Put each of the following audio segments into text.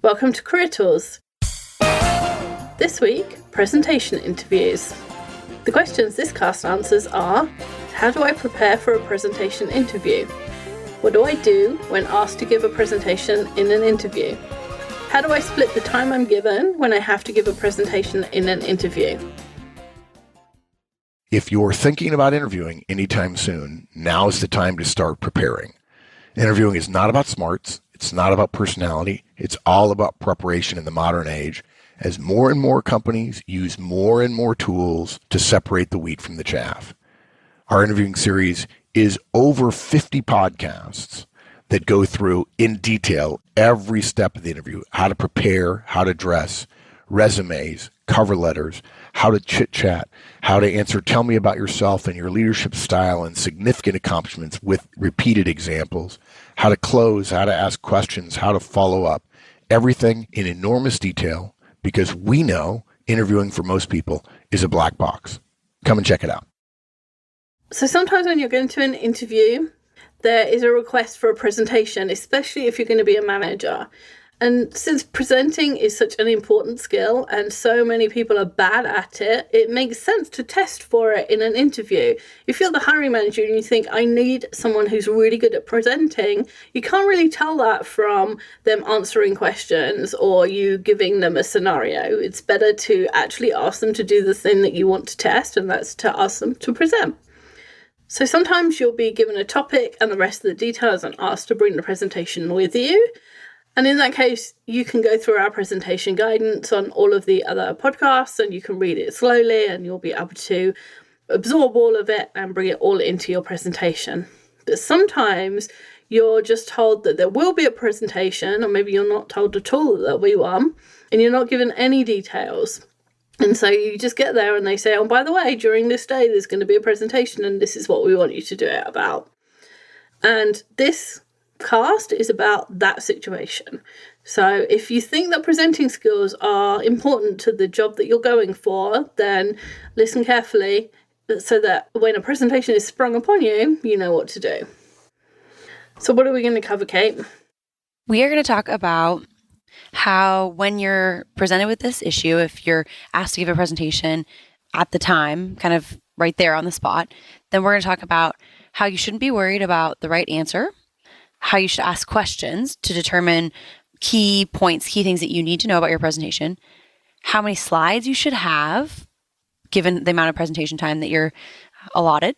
Welcome to Career Tools. This week, presentation interviews. The questions this cast answers are: how do I prepare for a presentation interview? What do I do when asked to give a presentation in an interview? How do I split the time I'm given when I have to give a presentation in an interview? If you're thinking about interviewing anytime soon, now is the time to start preparing. Interviewing is not about smarts. It's not about personality. It's all about preparation in the modern age, as more and more companies use more and more tools to separate the wheat from the chaff. Our interviewing series is over 50 podcasts that go through in detail every step of the interview: how to prepare, how to dress, resumes, cover letters, how to chit-chat, how to answer tell me about yourself and your leadership style and significant accomplishments with repeated examples, how to close, how to ask questions, how to follow up. Everything in enormous detail, because we know interviewing for most people is a black box. Come and check it out. So sometimes when you're going to an interview, there is a request for a presentation, especially if you're going to be a manager. And since presenting is such an important skill and so many people are bad at it, it makes sense to test for it in an interview. If you're the hiring manager and you think, I need someone who's really good at presenting, you can't really tell that from them answering questions or you giving them a scenario. It's better to actually ask them to do the thing that you want to test, and that's to ask them to present. So sometimes you'll be given a topic and the rest of the details and asked to bring the presentation with you. And in that case, you can go through our presentation guidance on all of the other podcasts and you can read it slowly and you'll be able to absorb all of it and bring it all into your presentation. But sometimes you're just told that there will be a presentation, or maybe you're not told at all that there'll be one, and you're not given any details. And so you just get there and they say, oh, by the way, during this day, there's going to be a presentation and this is what we want you to do it about. And this cast is about that situation. So if you think that presenting skills are important to the job that you're going for, then listen carefully so that when a presentation is sprung upon you, you know what to do. So what are we going to cover, Kate? We are going to talk about how when you're presented with this issue, if you're asked to give a presentation at the time, kind of right there on the spot, then we're going to talk about how you shouldn't be worried about the right answer, how you should ask questions to determine key points, key things that you need to know about your presentation, how many slides you should have given the amount of presentation time that you're allotted,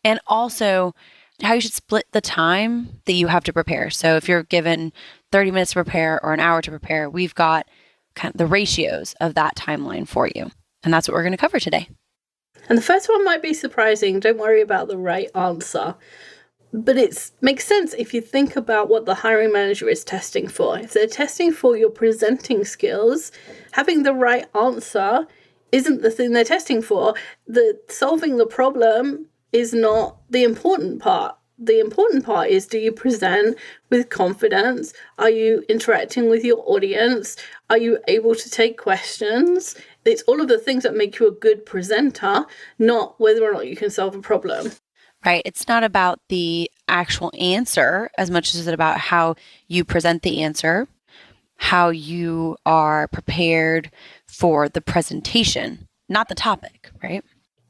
and also how you should split the time that you have to prepare. So if you're given 30 minutes to prepare or an hour to prepare, we've got kind of the ratios of that timeline for you. And that's what we're going to cover today. And the first one might be surprising. Don't worry about the right answer. But it makes sense if you think about what the hiring manager is testing for. If they're testing for your presenting skills, having the right answer isn't the thing they're testing for. Solving the problem is not the important part. The important part is, do you present with confidence? Are you interacting with your audience? Are you able to take questions? It's all of the things that make you a good presenter, not whether or not you can solve a problem. Right. It's not about the actual answer as much as it's about how you present the answer, how you are prepared for the presentation, not the topic, right?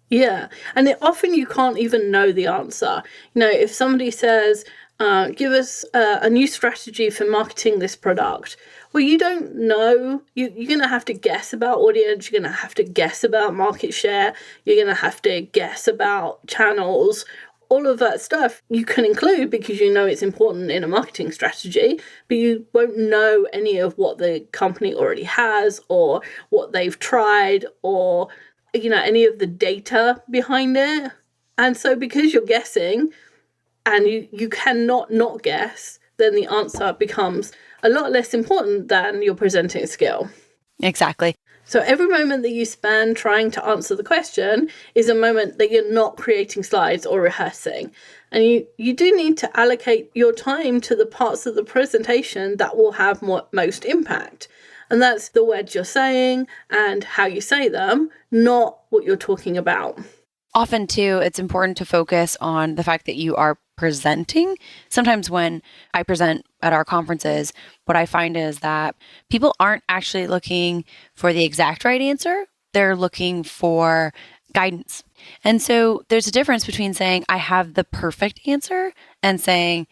Yeah. And often you can't even know the answer. You know, if somebody says, give us a new strategy for marketing this product, well, you don't know. You're going to have to guess about audience. You're going to have to guess about market share. You're going to have to guess about channels. All of that stuff you can include because you know it's important in a marketing strategy, but you won't know any of what the company already has or what they've tried or, you know, any of the data behind it. And so because you're guessing and you cannot not guess, then the answer becomes a lot less important than your presenting skill. Exactly. So every moment that you spend trying to answer the question is a moment that you're not creating slides or rehearsing. And you do need to allocate your time to the parts of the presentation that will have most impact. And that's the words you're saying and how you say them, not what you're talking about. Often too, it's important to focus on the fact that you are presenting. Sometimes when I present at our conferences, what I find is that people aren't actually looking for the exact right answer. They're looking for guidance. And so there's a difference between saying, I have the perfect answer and saying,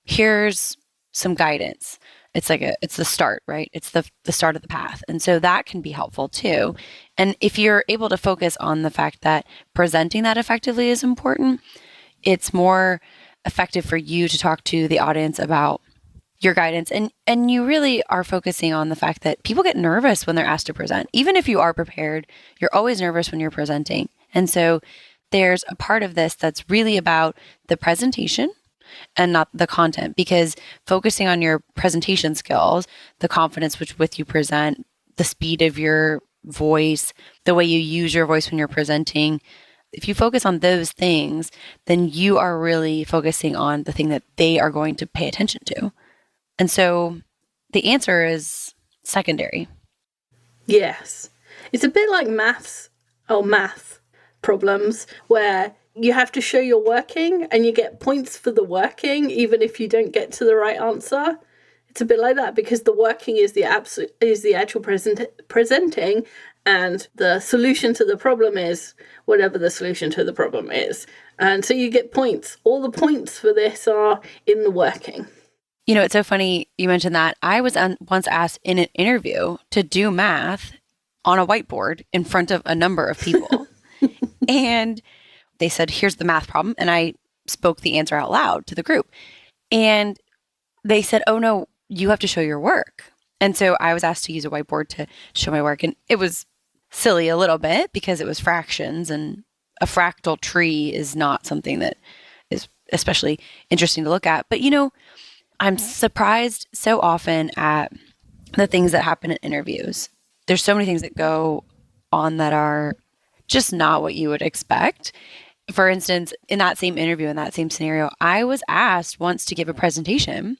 here's some guidance. It's the start, right? It's the start of the path. And so that can be helpful too. And if you're able to focus on the fact that presenting that effectively is important, it's more effective for you to talk to the audience about your guidance. And you really are focusing on the fact that people get nervous when they're asked to present. Even if you are prepared, you're always nervous when you're presenting. And so there's a part of this that's really about the presentation and not the content, because focusing on your presentation skills, the confidence with you present, the speed of your voice, the way you use your voice when you're presenting, if you focus on those things, then you are really focusing on the thing that they are going to pay attention to. And so the answer is secondary. Yes. It's a bit like math problems where you have to show you're working and you get points for the working even if you don't get to the right answer. It's a bit like that because the working is the actual presenting, and the solution to the problem is whatever the solution to the problem is. And so you get points. All the points for this are in the working. You know, it's so funny you mentioned that. I was once asked in an interview to do math on a whiteboard in front of a number of people. And they said, here's the math problem. And I spoke the answer out loud to the group. And they said, oh no, you have to show your work. And so I was asked to use a whiteboard to show my work. And it was silly a little bit because it was fractions, and a fractal tree is not something that is especially interesting to look at. But you know, I'm surprised so often at the things that happen in interviews. There's so many things that go on that are just not what you would expect. For instance, in that same interview, in that same scenario, I was asked once to give a presentation.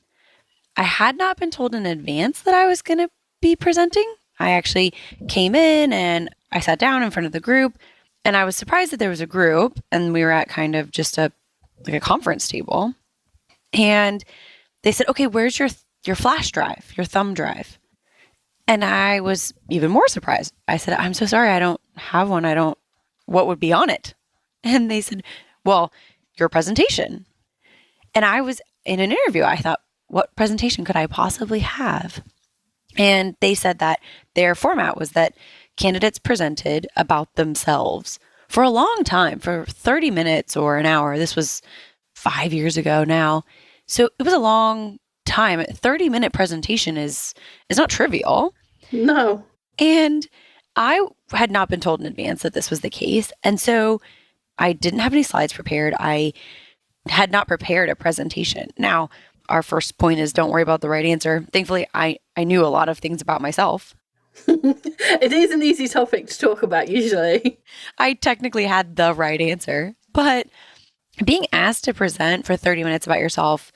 I had not been told in advance that I was going to be presenting. I actually came in and I sat down in front of the group, and I was surprised that there was a group, and we were at kind of just a conference table. And they said, okay, where's your flash drive, your thumb drive? And I was even more surprised. I said, I'm so sorry, I don't have one. What would be on it? And they said, well, your presentation. And I was in an interview. I thought, what presentation could I possibly have? And they said that their format was that candidates presented about themselves for a long time, for 30 minutes or an hour. This was 5 years ago now. So it was a long time. A 30-minute presentation is not trivial. No. And I had not been told in advance that this was the case. And so I didn't have any slides prepared. I had not prepared a presentation. Now, our first point is don't worry about the right answer. Thankfully, I knew a lot of things about myself. It is an easy topic to talk about usually. I technically had the right answer. But being asked to present for 30 minutes about yourself,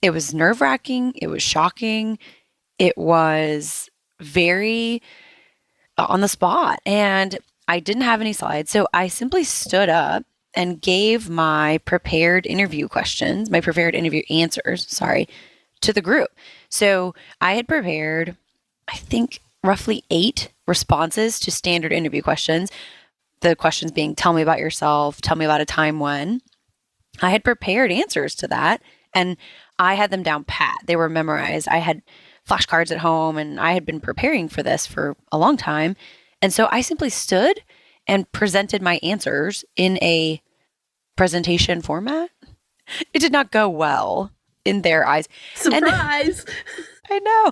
it was nerve-wracking. It was shocking. It was very on the spot. And I didn't have any slides. So I simply stood up and gave my prepared interview answers, to the group. So I had prepared, I think, roughly 8 responses to standard interview questions. The questions being, tell me about yourself, tell me about a time when. I had prepared answers to that, and I had them down pat. They were memorized. I had flashcards at home, and I had been preparing for this for a long time. And so I simply stood and presented my answers in a presentation format. It did not go well in their eyes. Surprise! I know.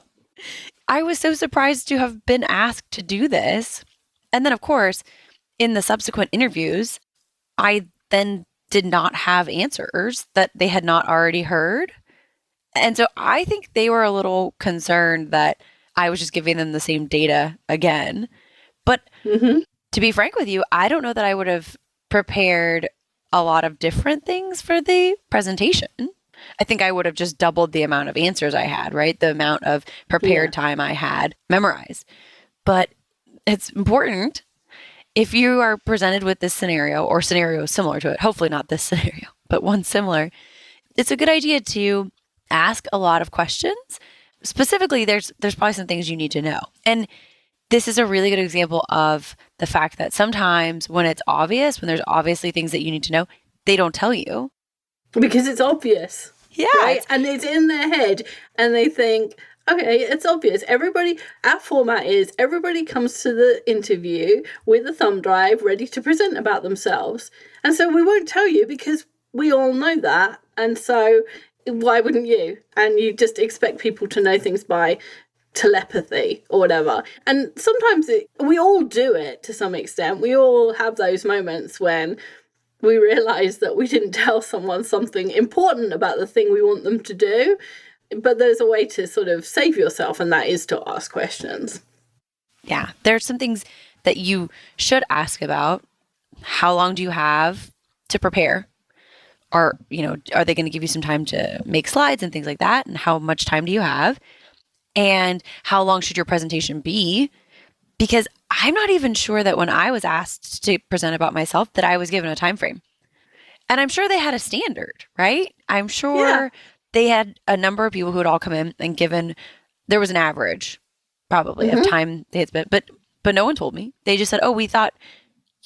I was so surprised to have been asked to do this. And then, of course, in the subsequent interviews, I then did not have answers that they had not already heard. And so I think they were a little concerned that I was just giving them the same data again. But to be frank with you, I don't know that I would have prepared a lot of different things for the presentation. I think I would have just doubled the amount of answers I had, right? The amount of prepared time I had memorized. But it's important if you are presented with this scenario or scenario similar to it, hopefully not this scenario, but one similar, it's a good idea to ask a lot of questions. Specifically, there's probably some things you need to know. And this is a really good example of the fact that sometimes when it's obvious, when there's obviously things that you need to know, they don't tell you. Because it's obvious. Yeah. Right? And it's in their head and they think, okay, it's obvious. Our format is everybody comes to the interview with a thumb drive ready to present about themselves. And so we won't tell you because we all know that. And so why wouldn't you? And you just expect people to know things by telepathy or whatever. And sometimes we all do it to some extent. We all have those moments when we realize that we didn't tell someone something important about the thing we want them to do. But there's a way to sort of save yourself, and that is to ask questions. Yeah. There's some things that you should ask about. How long do you have to prepare? Are they going to give you some time to make slides and things like that? And how much time do you have? And how long should your presentation be? Because I'm not even sure that when I was asked to present about myself that I was given a time frame. And I'm sure they had a standard, right? I'm sure they had a number of people who had all come in and there was an average probably of time they had spent, but no one told me. They just said, oh, we thought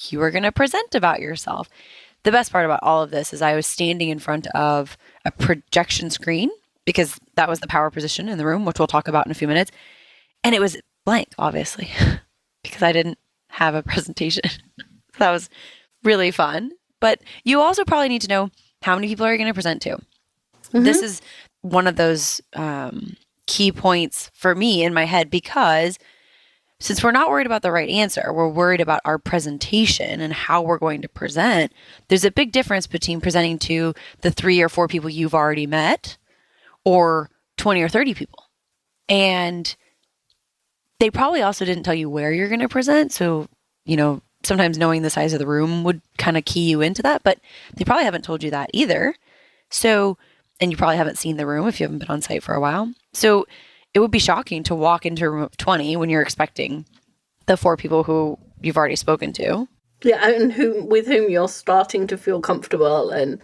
you were going to present about yourself. The best part about all of this is I was standing in front of a projection screen because that was the power position in the room, which we'll talk about in a few minutes. And it was blank, obviously, because I didn't have a presentation. That was really fun. But you also probably need to know how many people are you going to present to. This is one of those key points for me in my head, because since we're not worried about the right answer, we're worried about our presentation and how we're going to present. There's a big difference between presenting to the 3 or 4 people you've already met or 20 or 30 people. And they probably also didn't tell you where you're going to present. So, sometimes knowing the size of the room would kind of key you into that, but they probably haven't told you that either. So, and you probably haven't seen the room if you haven't been on site for a while. So it would be shocking to walk into a room of 20 when you're expecting the 4 people who you've already spoken to. Yeah, and with whom you're starting to feel comfortable. And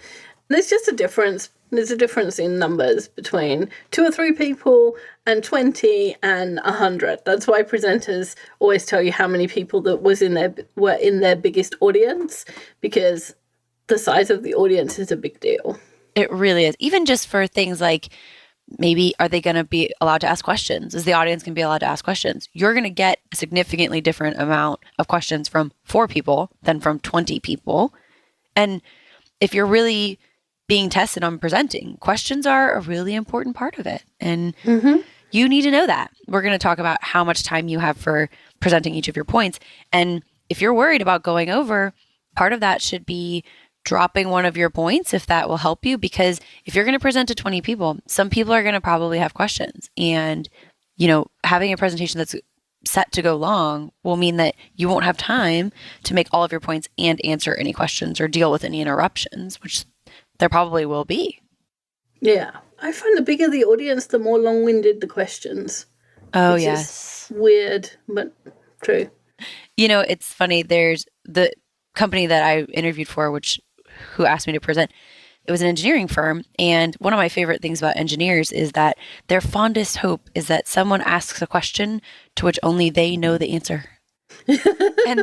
there's just a difference. There's a difference in numbers between 2 or 3 people and 20 and 100. That's why presenters always tell you how many people that were in their biggest audience, because the size of the audience is a big deal. It really is. Even just for things like, maybe are they going to be allowed to ask questions? Is the audience going to be allowed to ask questions? You're going to get a significantly different amount of questions from 4 people than from 20 people. And if you're really being tested on presenting, questions are a really important part of it. And you need to know that. We're going to talk about how much time you have for presenting each of your points. And if you're worried about going over, part of that should be dropping one of your points if that will help you, because if you're going to present to 20 people, some people are going to probably have questions. And, having a presentation that's set to go long will mean that you won't have time to make all of your points and answer any questions or deal with any interruptions, which there probably will be. Yeah. I find the bigger the audience, the more long-winded the questions. Oh, yes. Weird, but true. It's funny. There's the company that I interviewed for, who asked me to present. It was an engineering firm. And one of my favorite things about engineers is that their fondest hope is that someone asks a question to which only they know the answer. And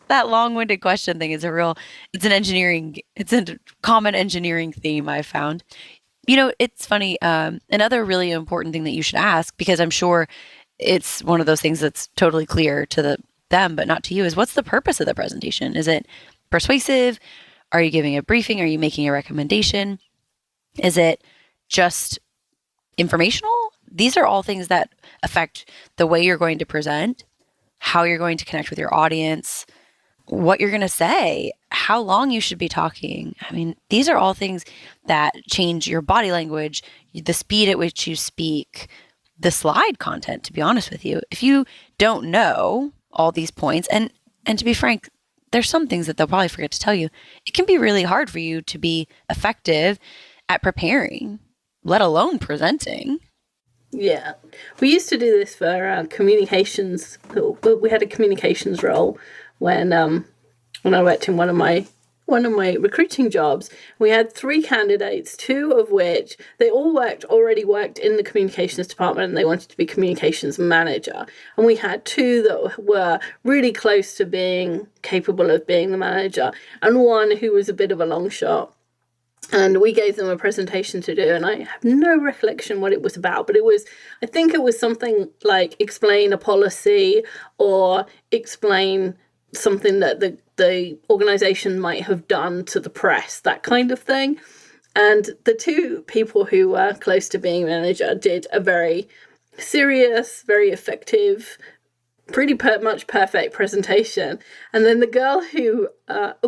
that long-winded question thing is it's a common engineering theme I've found. It's funny. Another really important thing that you should ask, because I'm sure it's one of those things that's totally clear to them, but not to you, is what's the purpose of the presentation? Is it persuasive? Are you giving a briefing? Are you making a recommendation? Is it just informational? These are all things that affect the way you're going to present, how you're going to connect with your audience, what you're going to say, how long you should be talking. I mean, these are all things that change your body language, the speed at which you speak, the slide content, to be honest with you. If you don't know all these points, and to be frank, there's some things that they'll probably forget to tell you, it can be really hard for you to be effective at preparing, let alone presenting. Yeah. We used to do this for communications. We had a communications role when I worked in one of my recruiting jobs. We had 3 candidates, 2 of which they all already worked in the communications department, and they wanted to be communications manager. And we had 2 that were really close to being capable of being the manager, and 1 who was a bit of a long shot. And we gave them a presentation to do, and I have no recollection what it was about, but I think it was something like explain a policy or explain something that the organization might have done to the press, that kind of thing. And the 2 people who were close to being manager did a very serious, very effective, pretty much perfect presentation. And then the girl who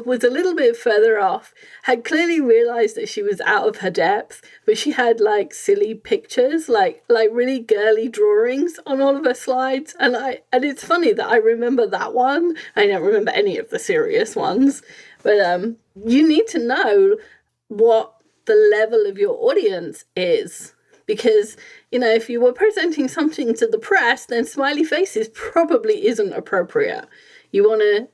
was a little bit further off had clearly realized that she was out of her depth, but she had like silly pictures, like really girly drawings on all of her slides. And it's funny that I remember that one. I don't remember any of the serious ones, but you need to know what the level of your audience is. Because, if you were presenting something to the press, then smiley faces probably isn't appropriate. You want to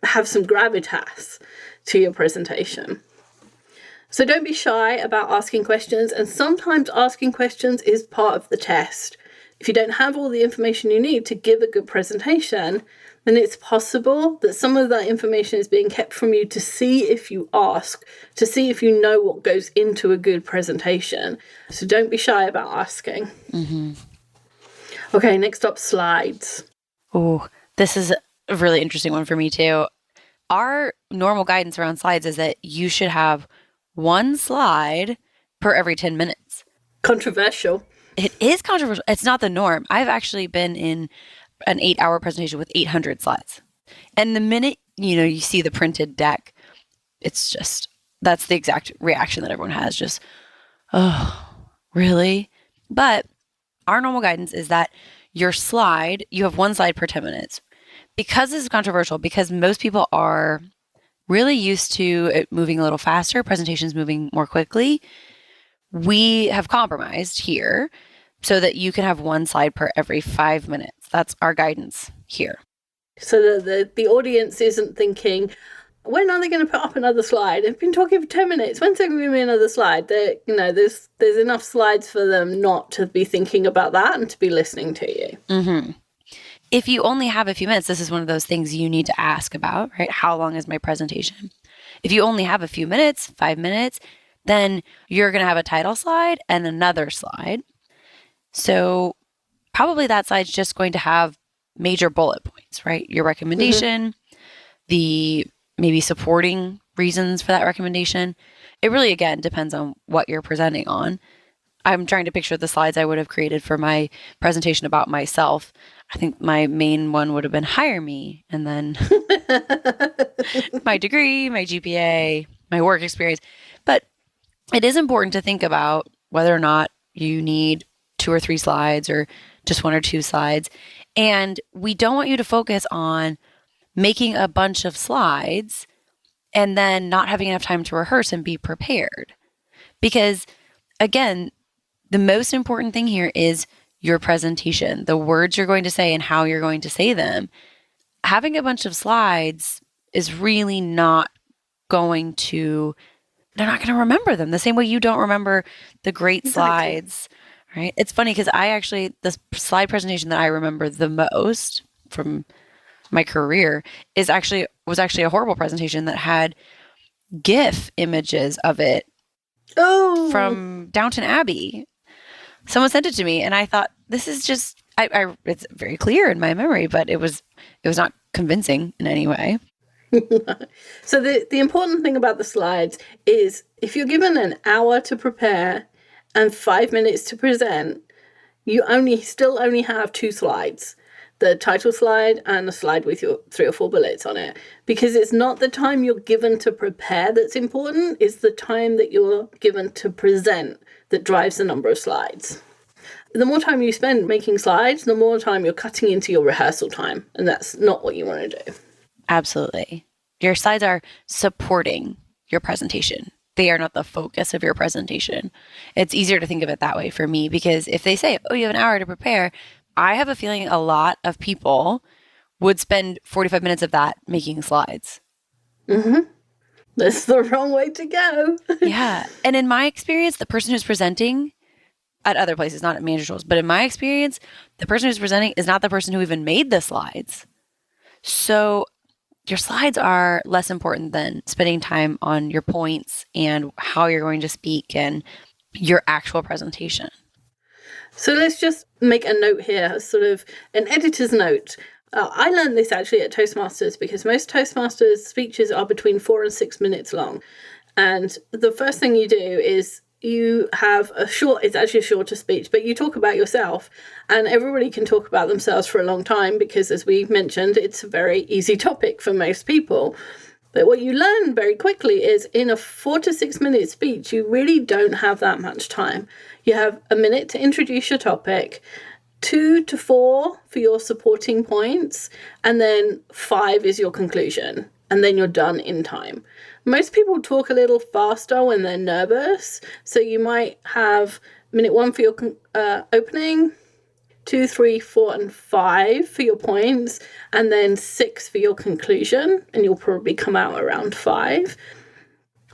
have some gravitas to your presentation. So don't be shy about asking questions, and sometimes asking questions is part of the test. If you don't have all the information you need to give a good presentation, then it's possible that some of that information is being kept from you to see if you ask, to see if you know what goes into a good presentation. So don't be shy about asking. Mm-hmm. Okay, next up, slides. Oh, this is a really interesting one for me too. Our normal guidance around slides is that you should have 1 slide per every 10 minutes. Controversial. It is controversial. It's not the norm. I've actually been in an 8-hour presentation with 800 slides. And the minute, you see the printed deck, it's just, that's the exact reaction that everyone has. Just, oh, really? But our normal guidance is that you have 1 slide per 10 minutes. Because this is controversial, because most people are really used to it moving a little faster, presentations moving more quickly, we have compromised here so that you can have 1 slide per every 5 minutes. That's our guidance here. So the audience isn't thinking, when are they going to put up another slide? I've been talking for 10 minutes. When's there going to be another slide? There's enough slides for them not to be thinking about that and to be listening to you. Mm-hmm. If you only have a few minutes, this is one of those things you need to ask about, right? How long is my presentation? If you only have a few minutes, 5 minutes, then you're going to have a title slide and another slide. So probably that slide's just going to have major bullet points, right? Your recommendation, the maybe supporting reasons for that recommendation. It really, again, depends on what you're presenting on. I'm trying to picture the slides I would have created for my presentation about myself. I think my main one would have been hire me, and then my degree, my GPA, my work experience. But it is important to think about whether or not you need 2 or 3 slides or just 1 or 2 slides. And we don't want you to focus on making a bunch of slides and then not having enough time to rehearse and be prepared. Because again, the most important thing here is your presentation, the words you're going to say and how you're going to say them. Having a bunch of slides is really they're not going to remember them the same way you don't remember the great slides, right? It's funny because the slide presentation that I remember the most from my career was actually a horrible presentation that had GIF images of it from Downton Abbey. Someone sent it to me and I thought, this is just, it's very clear in my memory, but it was not convincing in any way. So the important thing about the slides is if you're given an hour to prepare and 5 minutes to present, you still only have 2 slides, the title slide and a slide with your 3 or 4 bullets on it, because it's not the time you're given to prepare that's important, it's the time that you're given to present that drives the number of slides. The more time you spend making slides, the more time you're cutting into your rehearsal time, and that's not what you want to do. Absolutely. Your slides are supporting your presentation. They are not the focus of your presentation. It's easier to think of it that way for me, because if they say, oh, you have an hour to prepare, I have a feeling a lot of people would spend 45 minutes of that making slides. That's the wrong way to go. Yeah. And in my experience, the person who's presenting at other places, not at manager tools, but in my experience, the person who's presenting is not the person who even made the slides. So your slides are less important than spending time on your points and how you're going to speak and your actual presentation. So let's just make a note here, sort of an editor's note. I learned this actually at Toastmasters because most Toastmasters speeches are between 4 and 6 minutes long. And the first thing you do is you have it's actually a shorter speech, but you talk about yourself, and everybody can talk about themselves for a long time because, as we mentioned, it's a very easy topic for most people. But what you learn very quickly is in a 4 to 6 minute speech, you really don't have that much time. You have a minute to introduce your topic, 2 to 4 for your supporting points, and then 5 is your conclusion, and then you're done in time. Most people talk a little faster when they're nervous, so you might have minute 1 for your opening, 2, 3, 4, and 5 for your points, and then 6 for your conclusion, and you'll probably come out around 5.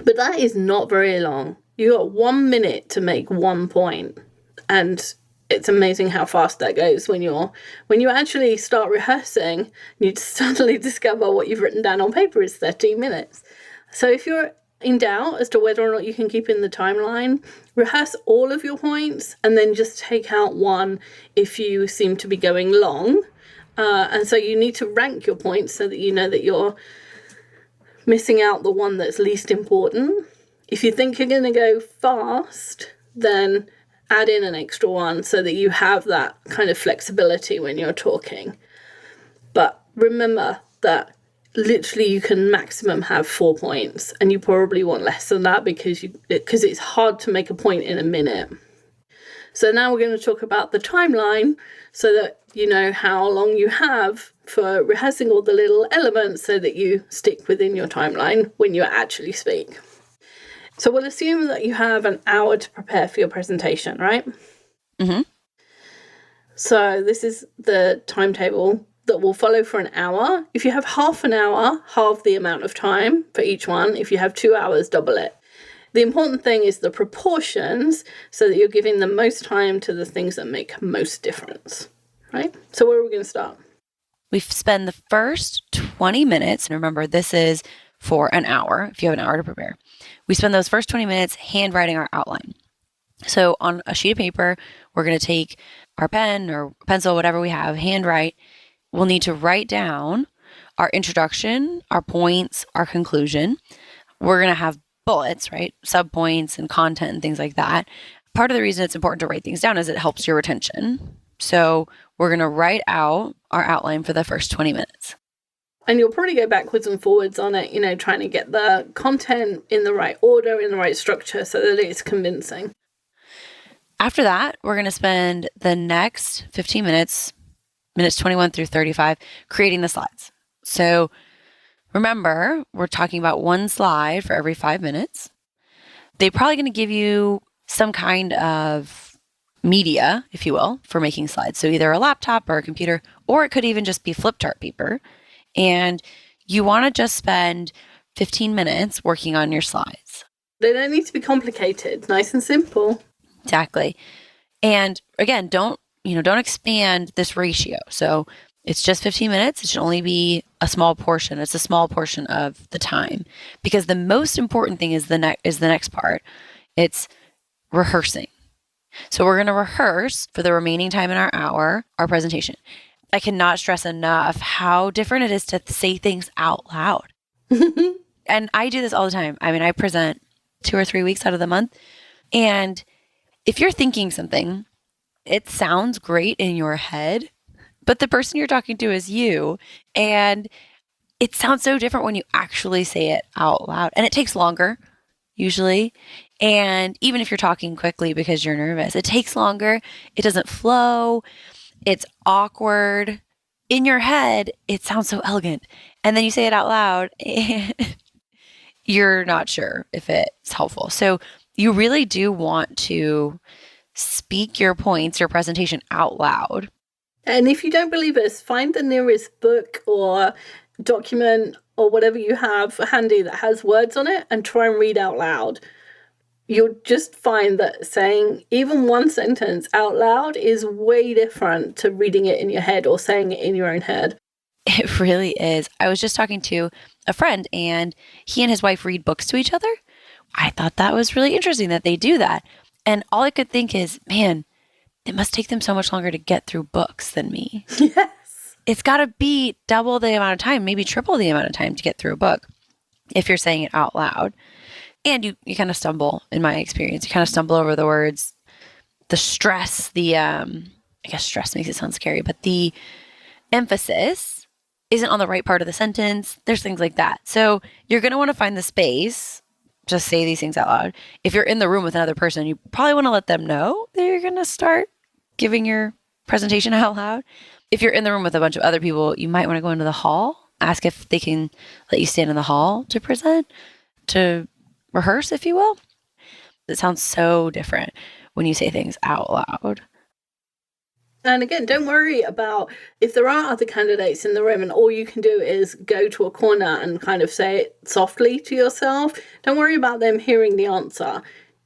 But that is not very long. You got 1 minute to make 1 point, and it's amazing how fast that goes when you actually start rehearsing. You suddenly discover what you've written down on paper is 13 minutes. So if you're in doubt as to whether or not you can keep in the timeline, rehearse all of your points and then just take out one if you seem to be going long. And so you need to rank your points so that you know that you're missing out the one that's least important. If you think you're going to go fast, then add in an extra one so that you have that kind of flexibility when you're talking. But remember that literally you can maximum have 4 points, and you probably want less than that because it's hard to make a point in a minute. So now we're going to talk about the timeline so that you know how long you have for rehearsing all the little elements so that you stick within your timeline when you actually speak. So we'll assume that you have an hour to prepare for your presentation, right? Mm-hmm. So this is the timetable that will follow for an hour. If you have half an hour, halve the amount of time for each one. If you have 2 hours, double it. The important thing is the proportions so that you're giving the most time to the things that make most difference, right? So where are we going to start? We spend the first 20 minutes, and remember, this is for an hour, if you have an hour to prepare. We spend those first 20 minutes handwriting our outline. So on a sheet of paper, we're going to take our pen or pencil, whatever we have, handwrite. We'll need to write down our introduction, our points, our conclusion. We're going to have bullets, right? Subpoints and content and things like that. Part of the reason it's important to write things down is it helps your retention. So we're going to write out our outline for the first 20 minutes. And you'll probably go backwards and forwards on it, trying to get the content in the right order, in the right structure so that it's convincing. After that, we're going to spend the next 15 minutes 21 through 35, creating the slides. So remember, we're talking about 1 slide for every 5 minutes. They're probably going to give you some kind of media, if you will, for making slides. So either a laptop or a computer, or it could even just be flip chart paper. And you want to just spend 15 minutes working on your slides. They don't need to be complicated, nice and simple. Exactly. And again, don't expand this ratio. So it's just 15 minutes. It should only be a small portion. It's a small portion of the time, because the most important thing is the next part. It's rehearsing. So we're going to rehearse for the remaining time in our hour, our presentation. I cannot stress enough how different it is to say things out loud. And I do this all the time. I mean, I present 2 or 3 weeks out of the month. And if you're thinking something, it sounds great in your head, but the person you're talking to is you. And it sounds so different when you actually say it out loud. And it takes longer, usually. And even if you're talking quickly because you're nervous, it takes longer. It doesn't flow. It's awkward. In your head, it sounds so elegant. And then you say it out loud, and you're not sure if it's helpful. So you really do want to speak your points, your presentation out loud. And if you don't believe us, find the nearest book or document or whatever you have handy that has words on it and try and read out loud. You'll just find that saying even one sentence out loud is way different to reading it in your head or saying it in your own head. It really is. I was just talking to a friend and he and his wife read books to each other. I thought that was really interesting that they do that. And all I could think is, man, it must take them so much longer to get through books than me. Yes. It's got to be double the amount of time, maybe triple the amount of time to get through a book if you're saying it out loud. And you kind of stumble, in my experience. You kind of stumble over the words. The stress, I guess stress makes it sound scary, but the emphasis isn't on the right part of the sentence. There's things like that. So you're going to want to find the space to say these things out loud. If you're in the room with another person, you probably want to let them know that you're going to start giving your presentation out loud. If you're in the room with a bunch of other people, you might want to go into the hall, ask if they can let you stand in the hall to present, to rehearse, if you will. It sounds so different when you say things out loud. And again, don't worry about if there are other candidates in the room and all you can do is go to a corner and kind of say it softly to yourself. Don't worry about them hearing the answer,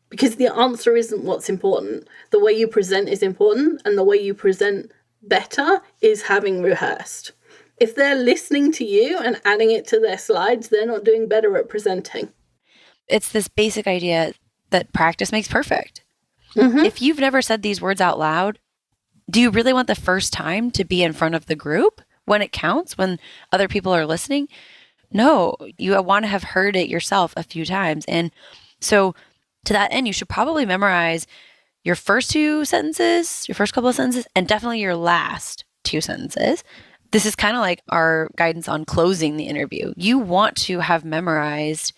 because the answer isn't what's important. The way you present is important, and the way you present better is having rehearsed. If they're listening to you and adding it to their slides, they're not doing better at presenting. It's this basic idea that practice makes perfect. Mm-hmm. If you've never said these words out loud, do you really want the first time to be in front of the group when it counts, when other people are listening? No, you want to have heard it yourself a few times. And so to that end, you should probably memorize your first two sentences, your first couple of sentences, and definitely your last two sentences. This is kind of like our guidance on closing the interview. You want to have memorized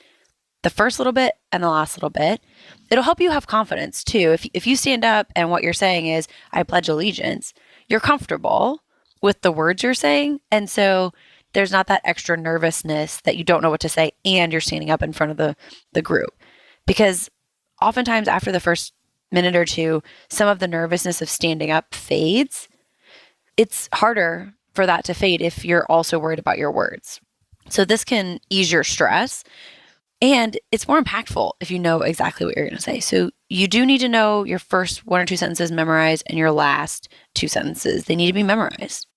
the first little bit and the last little bit. It'll help you have confidence too. If you stand up and what you're saying is, I pledge allegiance, you're comfortable with the words you're saying. And so there's not that extra nervousness that you don't know what to say and you're standing up in front of the group. Because oftentimes after the first minute or two, some of the nervousness of standing up fades. It's harder for that to fade if you're also worried about your words. So this can ease your stress. And it's more impactful if you know exactly what you're going to say. So you do need to know your first one or two sentences memorized and your last two sentences. They need to be memorized.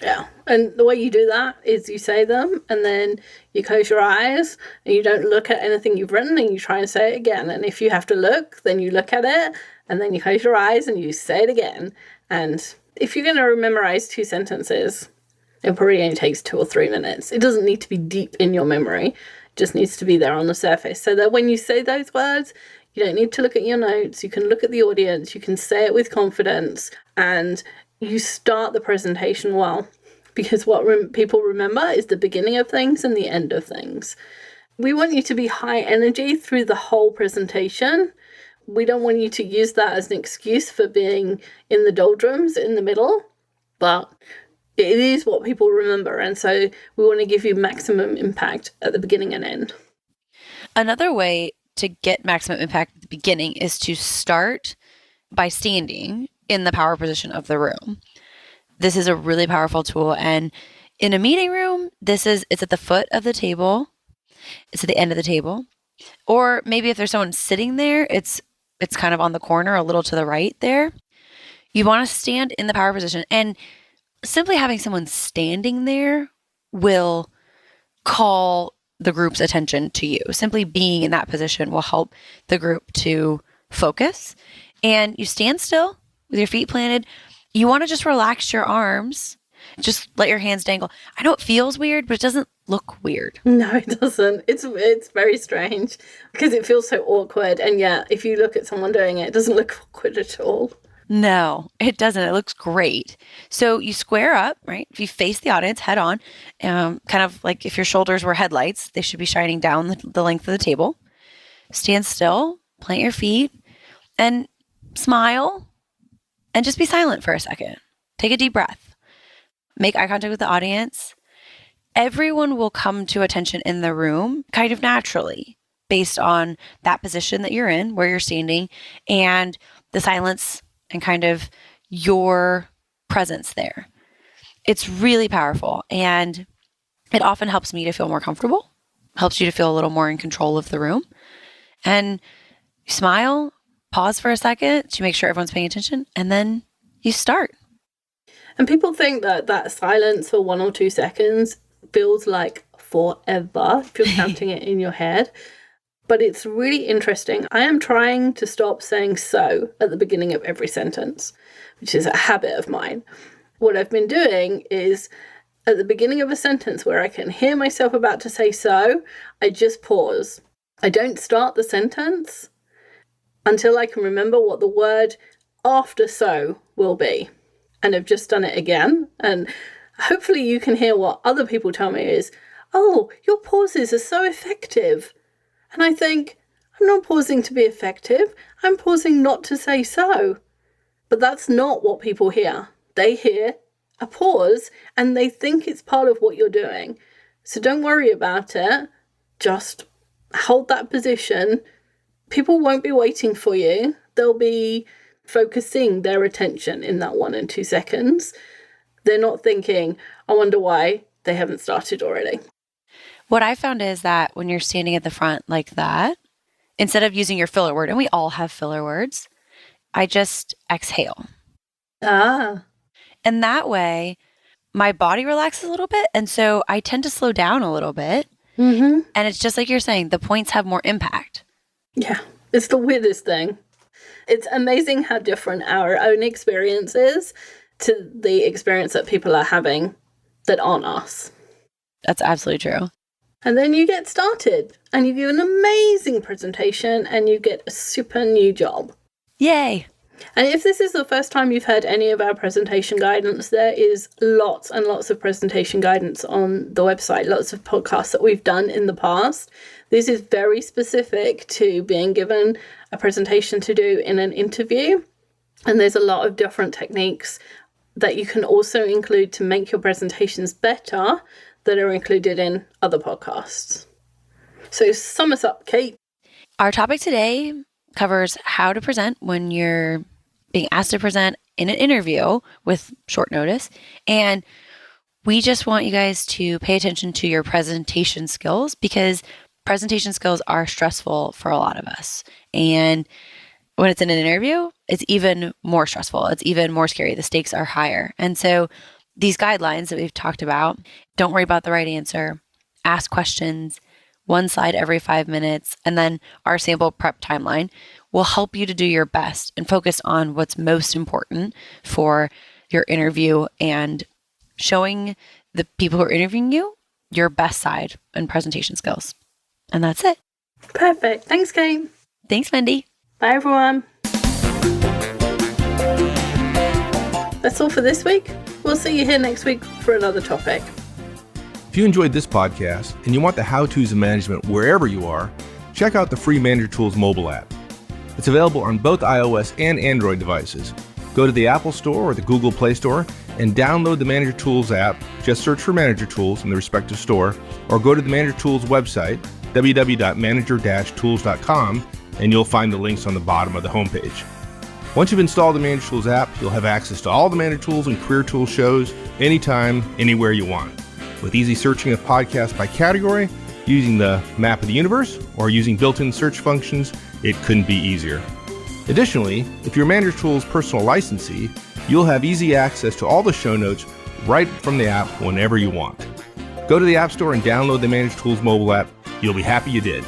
Yeah. And the way you do that is you say them and then you close your eyes and you don't look at anything you've written and you try and say it again. And if you have to look, then you look at it and then you close your eyes and you say it again. And if you're going to memorize two sentences, it probably only takes 2 or 3 minutes. It doesn't need to be deep in your memory. Just needs to be there on the surface, so that when you say those words, you don't need to look at your notes. You can look at the audience, you can say it with confidence, and you start the presentation well, because what people remember is the beginning of things and the end of things. We want you to be high energy through the whole presentation. We don't want you to use that as an excuse for being in the doldrums in the middle, but it is what people remember, and so we want to give you maximum impact at the beginning and end. Another way to get maximum impact at the beginning is to start by standing in the power position of the room. This is a really powerful tool, and in a meeting room, it's at the foot of the table, it's at the end of the table, or maybe if there's someone sitting there, it's kind of on the corner, a little to the right there. You want to stand in the power position, and simply having someone standing there will call the group's attention to you. Simply being in that position will help the group to focus. And you stand still with your feet planted. You want to just relax your arms. Just let your hands dangle. I know it feels weird, but it doesn't look weird. No, it doesn't. It's very strange because it feels so awkward. And yeah, if you look at someone doing it, it doesn't look awkward at all. No, it doesn't. It looks great. So you square up, right? If you face the audience head on, kind of like if your shoulders were headlights, they should be shining down the length of the table. Stand still, plant your feet, and smile, and just be silent for a second. Take a deep breath. Make eye contact with the audience. Everyone will come to attention in the room kind of naturally based on that position that you're in, where you're standing, and the silence and kind of your presence there. It's really powerful, and it often helps me to feel more comfortable, helps you to feel a little more in control of the room. And you smile, pause for a second to make sure everyone's paying attention, and then you start. And people think that silence for 1 or 2 seconds feels like forever if you're counting it in your head. But it's really interesting. I am trying to stop saying so at the beginning of every sentence, which is a habit of mine. What I've been doing is at the beginning of a sentence where I can hear myself about to say so, I just pause. I don't start the sentence until I can remember what the word after so will be. And I've just done it again. And hopefully you can hear what other people tell me is, oh, your pauses are so effective. And I think, I'm not pausing to be effective. I'm pausing not to say so. But that's not what people hear. They hear a pause and they think it's part of what you're doing. So don't worry about it. Just hold that position. People won't be waiting for you. They'll be focusing their attention in that 1 and 2 seconds. They're not thinking, I wonder why they haven't started already. What I found is that when you're standing at the front like that, instead of using your filler word, and we all have filler words, I just exhale. And that way, my body relaxes a little bit. And so I tend to slow down a little bit. Mm-hmm. And it's just like you're saying, the points have more impact. Yeah, it's the weirdest thing. It's amazing how different our own experience is to the experience that people are having that aren't us. That's absolutely true. And then you get started and you give an amazing presentation and you get a super new job. Yay. And if this is the first time you've heard any of our presentation guidance, there is lots and lots of presentation guidance on the website, lots of podcasts that we've done in the past. This is very specific to being given a presentation to do in an interview. And there's a lot of different techniques that you can also include to make your presentations better that are included in other podcasts. So sum us up, Kate. Our topic today covers how to present when you're being asked to present in an interview with short notice. And we just want you guys to pay attention to your presentation skills, because presentation skills are stressful for a lot of us. And when it's in an interview, it's even more stressful. It's even more scary. The stakes are higher. And so these guidelines that we've talked about, don't worry about the right answer, ask questions, 1 slide every 5 minutes, and then our sample prep timeline will help you to do your best and focus on what's most important for your interview and showing the people who are interviewing you your best side and presentation skills. And that's it. Perfect. Thanks, Kate. Thanks, Mindy. Bye, everyone. That's all for this week. We'll see you here next week for another topic. If you enjoyed this podcast and you want the how-tos of management wherever you are, check out the free Manager Tools mobile app. It's available on both iOS and Android devices. Go to the Apple Store or the Google Play Store and download the Manager Tools app. Just search for Manager Tools in the respective store, or go to the Manager Tools website, www.manager-tools.com, and you'll find the links on the bottom of the homepage. Once you've installed the Manager Tools app, you'll have access to all the Manager Tools and Career Tools shows anytime, anywhere you want. With easy searching of podcasts by category, using the map of the universe, or using built-in search functions, it couldn't be easier. Additionally, if you're Manager Tools personal licensee, you'll have easy access to all the show notes right from the app whenever you want. Go to the App Store and download the Manager Tools mobile app. You'll be happy you did.